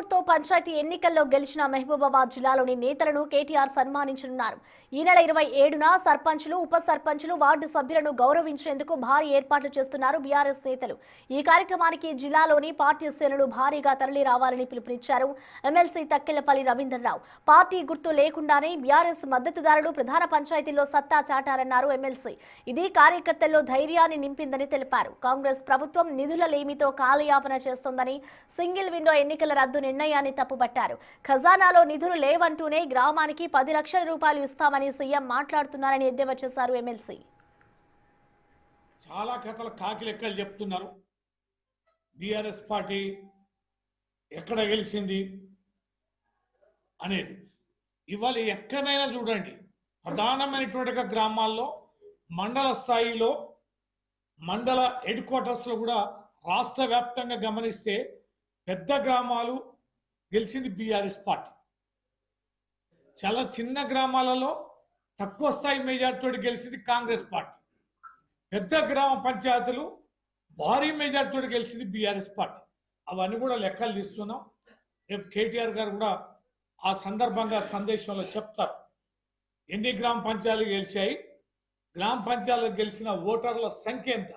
గుర్తు పంచాయతీ ఎన్నికల్లో గెలిచిన మహబూబాబాద్ జిల్లాలోని నేతలను కేటీఆర్ సన్మానించనున్నారు. ఈ నెల 27న సర్పంచులు, ఉప సర్పంచులు, వార్డు సభ్యులను గౌరవించేందుకు భారీ ఏర్పాట్లు చేస్తున్నారు బీఆర్ఎస్ నేతలు. ఈ కార్యక్రమానికి జిల్లాలోని పార్టీ శ్రేణులు భారీగా తరలి రావాలని పిలుపునిచ్చారు ఎమ్మెల్సీ తక్కెళ్లపల్లి రవీంద్రరావు. పార్టీ గుర్తు లేకుండానే బీఆర్ఎస్ మద్దతుదారులు ప్రధాన పంచాయతీల్లో సత్తా చాటారన్నారు ఎమ్మెల్సీ. ఇది కార్యకర్తల్లో ధైర్యాన్ని నింపిందని తెలిపారు. కాంగ్రెస్ ప్రభుత్వం నిధుల లేమితో కాలయాపన చేస్తోందని, సింగిల్ విండో ఎన్నికల రద్దు నిర్ణయాన్ని తప్పుపట్టారు. ఖజానాలో నిధులు లేవంటూనే గ్రామానికి 10 లక్షల రూపాయలు ఇస్తామని సీఎం మాట్లాడుతున్నారని ఎద్దేవా చేశారు ఎమ్మెల్సీ. చాలా కథలు కాకి లెక్కలు చెప్తున్నారు. బీఆర్ఎస్ పార్టీ ఎక్కడ గెలిచింది అనేది ఇవాళ ఎక్కడైనా చూడండి, ప్రధానమైనటువంటి గ్రామాల్లో, మండల స్థాయిలో, మండల హెడ్ క్వార్టర్స్లో కూడా రాష్ట్ర వ్యాప్తంగా గమనిస్తే పెద్ద గ్రామాలు గెలిచింది బీఆర్ఎస్ పార్టీ. చాలా చిన్న గ్రామాలలో తక్కువ స్థాయి మెజార్టీతో గెలిచింది కాంగ్రెస్ పార్టీ. పెద్ద గ్రామ పంచాయతీలు భారీ మెజార్టీతో గెలిచింది బీఆర్ఎస్ పార్టీ. అవన్నీ కూడా లెక్కలు తీస్తున్నాం. రేపు కేటీఆర్ గారు కూడా ఆ సందర్భంగా సందేశంలో చెప్తారు. ఎన్ని గ్రామ పంచాయతీలు గెలిచాయి, గ్రామ పంచాయతీలు గెలిచిన ఓటర్ల సంఖ్య ఎంత.